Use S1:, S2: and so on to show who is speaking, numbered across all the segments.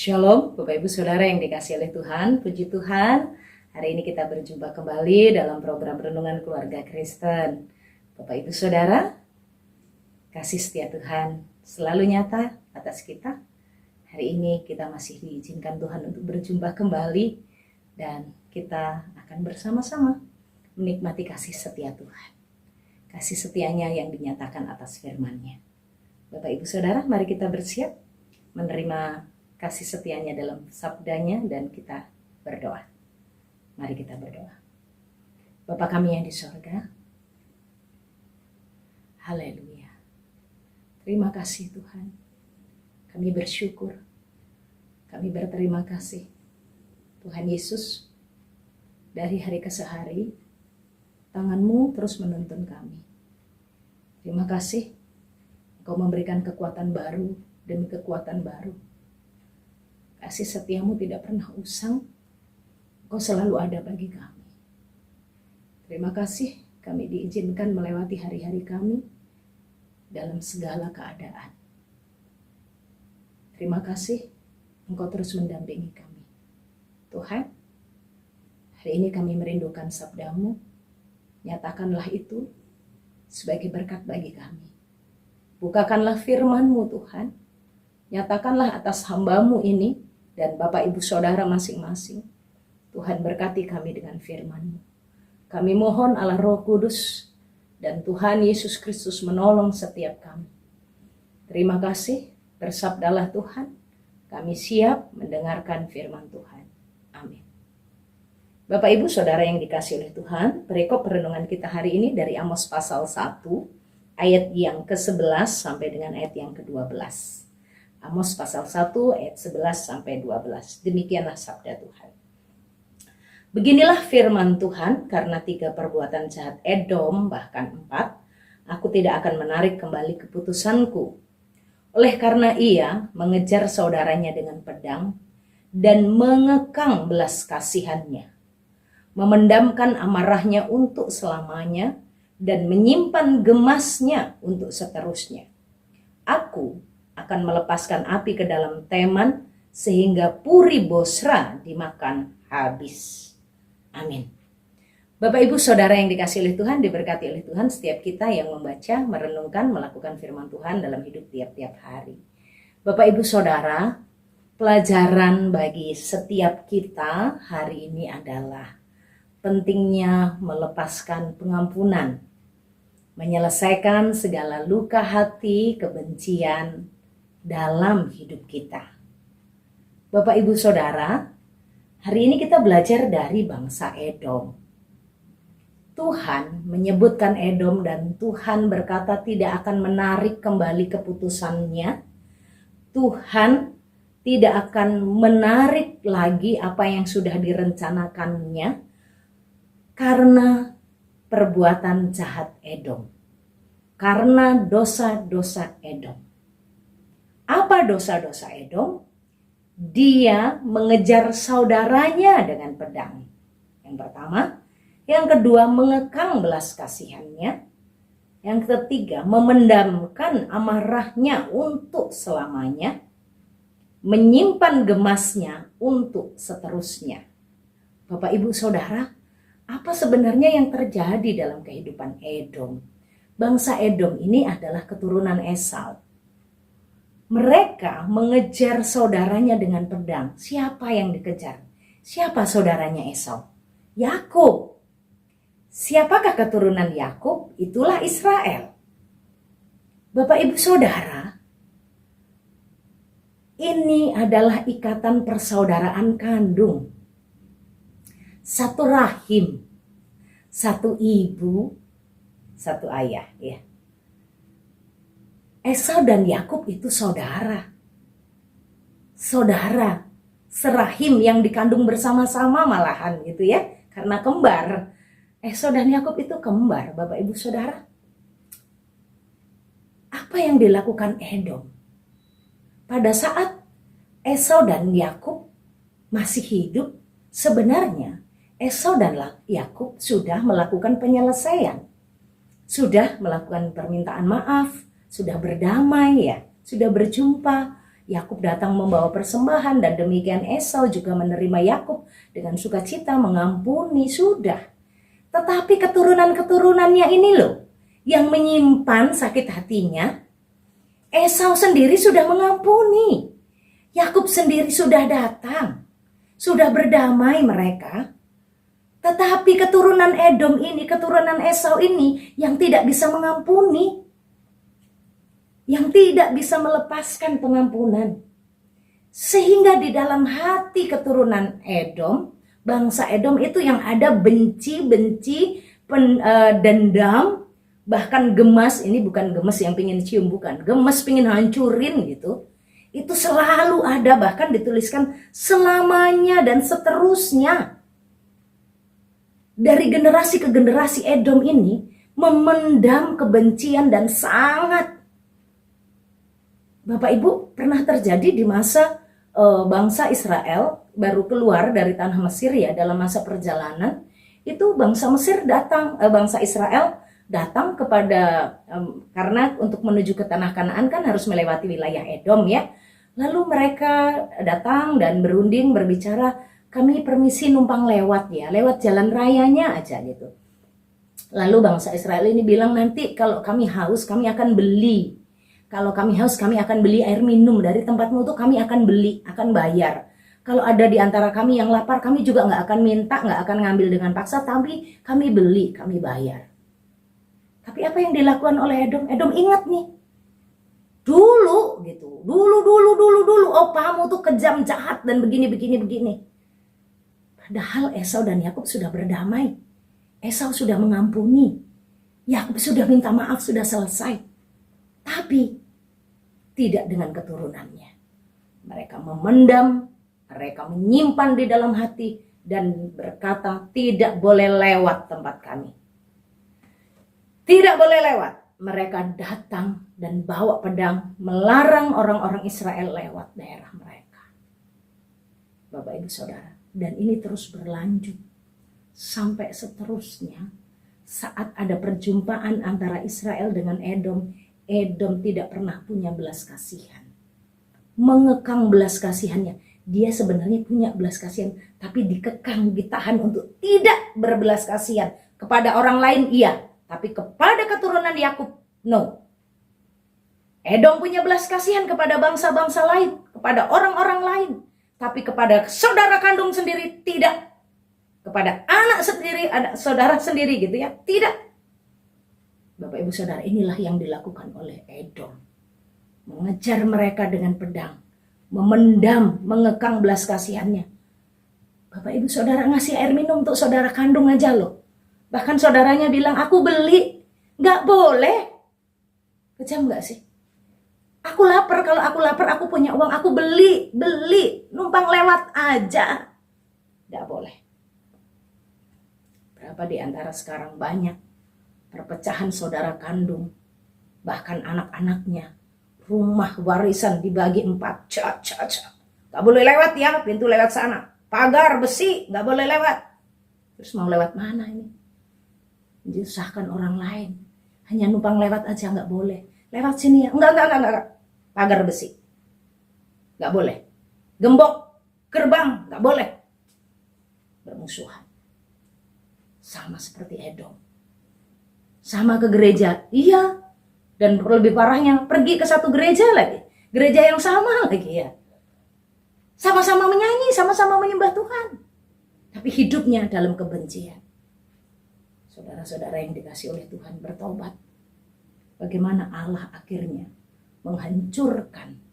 S1: Shalom, Bapak Ibu Saudara yang dikasihi oleh Tuhan, puji Tuhan. Hari ini kita berjumpa kembali dalam program Renungan Keluarga Kristen. Bapak Ibu Saudara, kasih setia Tuhan selalu nyata atas kita. Hari ini kita masih diizinkan Tuhan untuk berjumpa kembali dan kita akan bersama-sama menikmati kasih setia Tuhan. Kasih setianya yang dinyatakan atas firman-Nya. Bapak Ibu Saudara, mari kita bersiap menerima kasih setianya dalam sabdanya dan kita berdoa. Mari kita berdoa. Bapa kami yang di sorga, haleluya. Terima kasih Tuhan. Kami bersyukur. Kami berterima kasih. Tuhan Yesus, dari hari ke hari, tangan-Mu terus menuntun kami. Terima kasih. Engkau memberikan kekuatan baru demi kekuatan baru. Kasih setiamu tidak pernah usang. Engkau selalu ada bagi kami. Terima kasih kami diizinkan melewati hari-hari kami dalam segala keadaan. Terima kasih Engkau terus mendampingi kami. Tuhan, hari ini kami merindukan sabda-Mu. Nyatakanlah itu sebagai berkat bagi kami. Bukakanlah firman-Mu Tuhan. Nyatakanlah atas hamba-Mu ini dan Bapak Ibu Saudara masing-masing. Tuhan berkati kami dengan firman-Mu. Kami mohon Allah Roh Kudus dan Tuhan Yesus Kristus menolong setiap kami. Terima kasih, bersabdalah Tuhan. Kami siap mendengarkan firman Tuhan. Amin. Bapak Ibu Saudara yang dikasihi oleh Tuhan, perikop renungan kita hari ini dari Amos pasal 1, ayat yang ke-11 sampai dengan ayat yang ke-12. Amos pasal 1 ayat 11 sampai 12. Demikianlah sabda Tuhan. Beginilah firman Tuhan, karena 3 perbuatan jahat Edom, bahkan 4, aku tidak akan menarik kembali keputusanku. Oleh karena ia mengejar saudaranya dengan pedang dan mengekang belas kasihannya, memendamkan amarahnya untuk selamanya dan menyimpan gemasnya untuk seterusnya. Aku akan melepaskan api ke dalam Teman sehingga Puri Bosra dimakan habis. Amin. Bapak Ibu Saudara yang dikasihi oleh Tuhan, diberkati oleh Tuhan setiap kita yang membaca, merenungkan, melakukan firman Tuhan dalam hidup tiap-tiap hari. Bapak Ibu Saudara, pelajaran bagi setiap kita hari ini adalah pentingnya melepaskan pengampunan, menyelesaikan segala luka hati, kebencian dalam hidup kita. Bapak Ibu Saudara, hari ini kita belajar dari bangsa Edom. Tuhan menyebutkan Edom dan Tuhan berkata tidak akan menarik kembali keputusannya. Tuhan tidak akan menarik lagi apa yang sudah direncanakannya karena perbuatan jahat Edom. Karena dosa-dosa Edom. Apa dosa-dosa Edom? Dia mengejar saudaranya dengan pedang. Yang pertama. Yang kedua, mengekang belas kasihannya. Yang ketiga, memendamkan amarahnya untuk selamanya. Menyimpan gemasnya untuk seterusnya. Bapak Ibu Saudara, apa sebenarnya yang terjadi dalam kehidupan Edom? Bangsa Edom ini adalah keturunan Esau. Mereka mengejar saudaranya dengan pedang. Siapa yang dikejar? Siapa saudaranya Esau? Yakub. Siapakah keturunan Yakub? Itulah Israel. Bapak Ibu Saudara, ini adalah ikatan persaudaraan kandung. Satu rahim, satu ibu, satu ayah, ya. Esau dan Yakub itu saudara. Saudara, serahim yang dikandung bersama-sama malahan gitu ya. Karena kembar. Esau dan Yakub itu kembar, Bapak Ibu Saudara. Apa yang dilakukan Edom? Pada saat Esau dan Yakub masih hidup, sebenarnya Esau dan Yakub sudah melakukan penyelesaian. Sudah melakukan permintaan maaf, sudah berdamai ya, sudah berjumpa. Yakub datang membawa persembahan dan demikian Esau juga menerima Yakub dengan sukacita mengampuni, sudah. Tetapi keturunan-keturunannya ini loh yang menyimpan sakit hatinya. Esau sendiri sudah mengampuni. Yakub sendiri sudah datang. Sudah berdamai mereka. Tetapi keturunan Edom ini, keturunan Esau ini yang tidak bisa mengampuni. Yang tidak bisa melepaskan pengampunan. Sehingga di dalam hati keturunan Edom, bangsa Edom itu yang ada benci, dendam, bahkan gemas. Ini bukan gemes yang pingin cium, bukan. Gemes pingin hancurin gitu. Itu selalu ada, bahkan dituliskan selamanya dan seterusnya. Dari generasi ke generasi Edom ini memendam kebencian dan sangat. Bapak Ibu, pernah terjadi di masa bangsa Israel baru keluar dari tanah Mesir ya, dalam masa perjalanan. Itu bangsa Mesir datang, bangsa Israel datang kepada, karena untuk menuju ke tanah Kanaan kan harus melewati wilayah Edom ya. Lalu mereka datang dan berunding berbicara, kami permisi numpang lewat ya, lewat jalan rayanya aja gitu. Lalu bangsa Israel ini bilang, nanti kalau kami haus kami akan beli. Kalau kami haus kami akan beli air minum dari tempatmu itu, kami akan beli, akan bayar. Kalau ada di antara kami yang lapar, kami juga nggak akan minta, nggak akan ngambil dengan paksa, tapi kami beli, kami bayar. Tapi apa yang dilakukan oleh Edom? Edom ingat nih, dulu gitu, dulu, oh kamu tuh kejam, jahat dan begini. Padahal Esau dan Yakub sudah berdamai. Esau sudah mengampuni, Yakub sudah minta maaf, sudah selesai. Tapi tidak dengan keturunannya. Mereka memendam, mereka menyimpan di dalam hati dan berkata, tidak boleh lewat tempat kami. Tidak boleh lewat. Mereka datang dan bawa pedang melarang orang-orang Israel lewat daerah mereka. Bapak Ibu Saudara, dan ini terus berlanjut sampai seterusnya. Saat ada perjumpaan antara Israel dengan Edom, Edom tidak pernah punya belas kasihan. Mengekang belas kasihannya. Dia sebenarnya punya belas kasihan, tapi dikekang, ditahan untuk tidak berbelas kasihan. Kepada orang lain iya, tapi kepada keturunan Yakub no. Edom punya belas kasihan kepada bangsa-bangsa lain, kepada orang-orang lain, tapi kepada saudara kandung sendiri tidak. Kepada anak sendiri, ada saudara sendiri gitu ya, tidak. Bapak Ibu Saudara, inilah yang dilakukan oleh Edom. Mengejar mereka dengan pedang, memendam, mengekang belas kasihannya. Bapak Ibu Saudara ngasih air minum untuk saudara kandung aja loh. Bahkan saudaranya bilang, aku beli. Gak boleh. Kejam gak sih? Aku lapar, kalau aku lapar aku punya uang, aku beli. Numpang lewat aja. Gak boleh. Berapa di antara sekarang banyak perpecahan saudara kandung, bahkan anak-anaknya, rumah warisan dibagi 4, gak boleh lewat ya, pintu lewat sana, pagar besi gak boleh lewat. Terus mau lewat mana ini? Diusahkan orang lain, hanya numpang lewat aja gak boleh. Lewat sini ya, enggak, pagar besi gak boleh, gembok gerbang gak boleh. Bermusuhan, sama seperti Edom. Sama ke gereja, iya. Dan lebih parahnya, pergi ke satu gereja lagi. Gereja yang sama lagi ya. Sama-sama menyanyi, sama-sama menyembah Tuhan. Tapi hidupnya dalam kebencian. Saudara-saudara yang dikasihi oleh Tuhan, bertobat. Bagaimana Allah akhirnya menghancurkan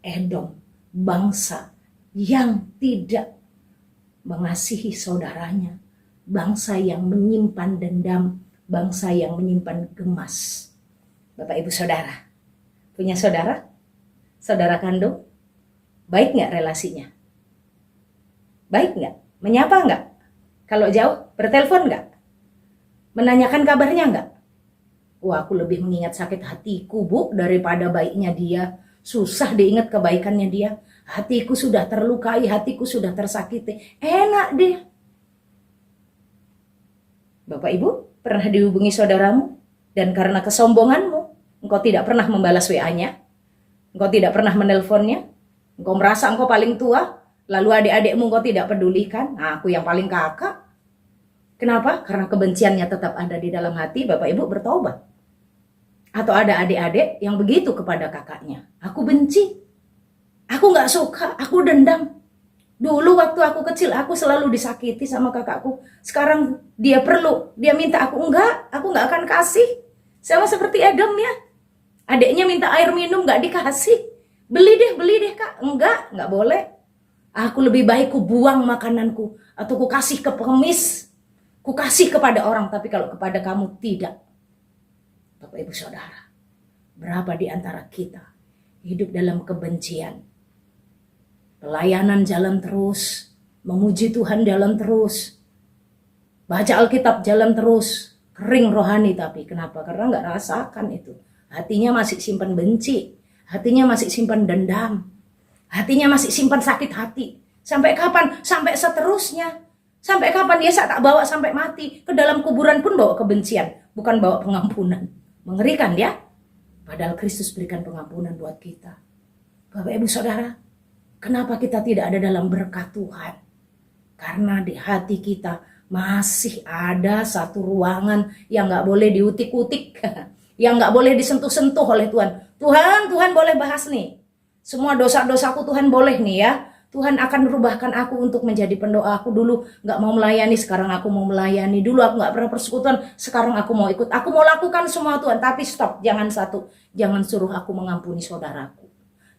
S1: Edom, bangsa yang tidak mengasihi saudaranya. Bangsa yang menyimpan dendam, bangsa yang menyimpan gemas. Bapak Ibu Saudara, punya saudara? Saudara kandung? Baik gak relasinya? Baik gak? Menyapa gak? Kalau jauh, bertelepon gak? Menanyakan kabarnya gak? Wah, aku lebih mengingat sakit hatiku, Bu, daripada baiknya dia. Susah diingat kebaikannya dia. Hatiku sudah terlukai, hatiku sudah tersakiti. Enak deh. Bapak Ibu, pernah dihubungi saudaramu dan karena kesombonganmu engkau tidak pernah membalas WA-nya? Engkau tidak pernah menelponnya. Engkau merasa engkau paling tua, lalu adik-adikmu engkau tidak pedulikan. Nah, aku yang paling kakak. Kenapa? Karena kebenciannya tetap ada di dalam hati. Bapak Ibu bertobat. Atau ada adik-adik yang begitu kepada kakaknya. Aku benci. Aku gak suka. Aku dendam. Dulu waktu aku kecil, aku selalu disakiti sama kakakku. Sekarang dia perlu, dia minta aku gak akan kasih. Sama seperti Edom ya. Adiknya minta air minum gak dikasih. Beli deh kak. Enggak boleh. Aku lebih baik ku buang makananku. Atau ku kasih ke pengemis. Ku kasih kepada orang. Tapi kalau kepada kamu tidak. Bapak Ibu Saudara. Berapa di antara kita hidup dalam kebencian. Pelayanan jalan terus. Memuji Tuhan jalan terus. Baca Alkitab jalan terus. Kering rohani tapi. Kenapa? Karena gak rasakan itu. Hatinya masih simpan benci. Hatinya masih simpan dendam. Hatinya masih simpan sakit hati. Sampai kapan? Sampai seterusnya. Sampai kapan? Ya saya tak bawa sampai mati. Ke dalam kuburan pun bawa kebencian. Bukan bawa pengampunan. Mengerikan ya. Padahal Kristus berikan pengampunan buat kita. Bapak Ibu Saudara. Kenapa kita tidak ada dalam berkat Tuhan? Karena di hati kita masih ada satu ruangan yang gak boleh diutik-utik. Yang gak boleh disentuh-sentuh oleh Tuhan. Tuhan boleh bahas nih. Semua dosa-dosaku Tuhan boleh nih ya. Tuhan akan merubahkan aku untuk menjadi pendoa. Aku dulu gak mau melayani, sekarang aku mau melayani. Dulu aku gak pernah persekutuan, sekarang aku mau ikut. Aku mau lakukan semua Tuhan, tapi stop. Jangan satu, jangan suruh aku mengampuni saudaraku.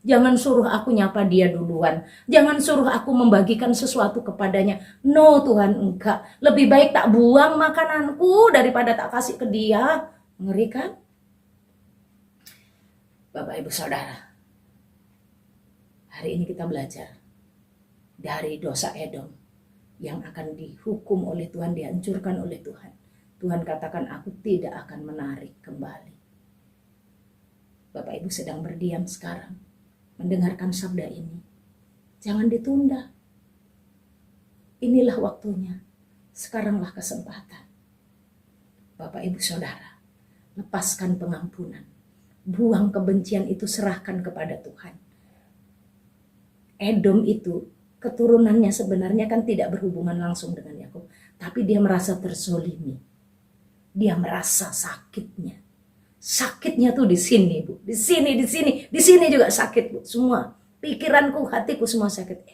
S1: Jangan suruh aku nyapa dia duluan. Jangan suruh aku membagikan sesuatu kepadanya. No Tuhan, enggak. Lebih baik tak buang makananku daripada tak kasih ke dia. Mengerikan? Bapak Ibu Saudara, hari ini kita belajar dari dosa Edom yang akan dihukum oleh Tuhan, dihancurkan oleh Tuhan. Tuhan katakan, aku tidak akan menarik kembali. Bapak Ibu sedang berdiam sekarang, mendengarkan sabda ini. Jangan ditunda. Inilah waktunya. Sekaranglah kesempatan. Bapak Ibu Saudara, lepaskan pengampunan. Buang kebencian itu, serahkan kepada Tuhan. Edom itu keturunannya sebenarnya kan tidak berhubungan langsung dengan Yakub, tapi dia merasa terzolimi. Dia merasa sakitnya. Sakitnya tuh di sini, Bu. Di sini juga sakit, Bu. Semua pikiranku, hatiku semua sakit.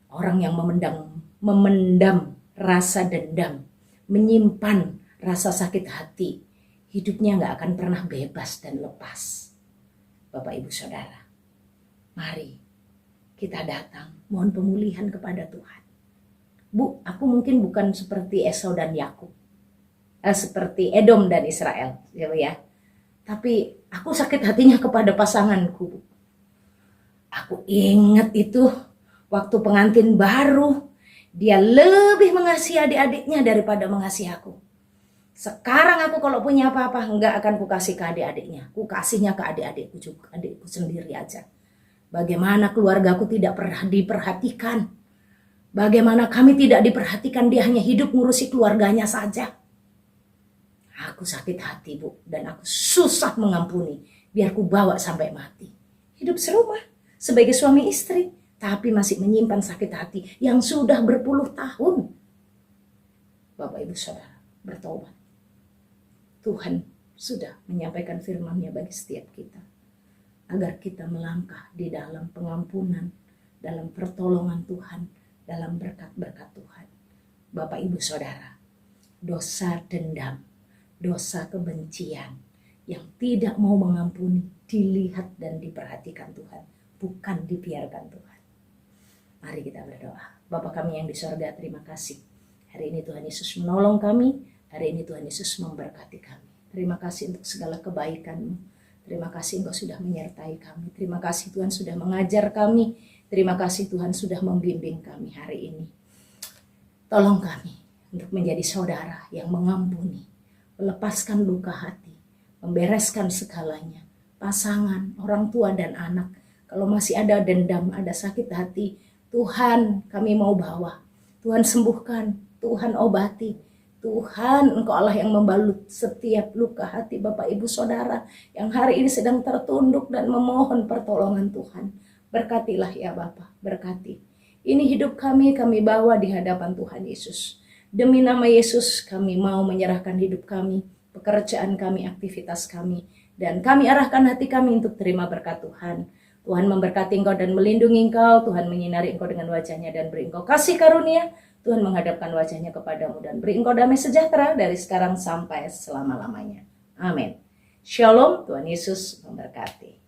S1: Orang yang memendam rasa dendam, menyimpan rasa sakit hati, hidupnya gak akan pernah bebas dan lepas. Bapak Ibu Saudara, mari kita datang mohon pemulihan kepada Tuhan. Bu, aku mungkin bukan seperti Esau dan Yakub, seperti Edom dan Israel, ya. Tapi aku sakit hatinya kepada pasanganku. Aku ingat itu waktu pengantin baru, dia lebih mengasihi adik-adiknya daripada mengasihi aku. Sekarang aku kalau punya apa-apa enggak akan kukasih ke adik-adiknya. Kukasihnya ke adik-adikku juga, adikku sendiri aja. Bagaimana keluargaku tidak pernah diperhatikan. Bagaimana kami tidak diperhatikan, dia hanya hidup ngurusi keluarganya saja. Aku sakit hati, Bu, dan aku susah mengampuni. Biar ku bawa sampai mati. Hidup serumah sebagai suami istri, tapi masih menyimpan sakit hati yang sudah berpuluh tahun. Bapak Ibu Saudara, bertobat. Tuhan sudah menyampaikan firman-Nya bagi setiap kita. Agar kita melangkah di dalam pengampunan, dalam pertolongan Tuhan, dalam berkat-berkat Tuhan. Bapak Ibu Saudara, dosa dendam, dosa kebencian yang tidak mau mengampuni, dilihat dan diperhatikan Tuhan, bukan dibiarkan Tuhan. Mari kita berdoa. Bapa kami yang di sorga, terima kasih. Hari ini Tuhan Yesus menolong kami. Hari ini Tuhan Yesus memberkati kami. Terima kasih untuk segala kebaikan-Mu. Terima kasih Engkau sudah menyertai kami. Terima kasih Tuhan sudah mengajar kami. Terima kasih Tuhan sudah membimbing kami hari ini. Tolong kami untuk menjadi saudara yang mengampuni, melepaskan luka hati, membereskan segalanya. Pasangan, orang tua dan anak. Kalau masih ada dendam, ada sakit hati, Tuhan kami mau bawa. Tuhan sembuhkan, Tuhan obati. Tuhan, Engkau Allah yang membalut setiap luka hati Bapak Ibu Saudara yang hari ini sedang tertunduk dan memohon pertolongan Tuhan. Berkatilah ya Bapa, berkati. Ini hidup kami bawa di hadapan Tuhan Yesus. Demi nama Yesus kami mau menyerahkan hidup kami, pekerjaan kami, aktivitas kami. Dan kami arahkan hati kami untuk terima berkat Tuhan. Tuhan memberkati engkau dan melindungi engkau. Tuhan menyinari engkau dengan wajahnya dan beri engkau kasih karunia. Tuhan menghadapkan wajahnya kepadamu dan beri engkau damai sejahtera dari sekarang sampai selama-lamanya. Amin. Shalom, Tuhan Yesus memberkati.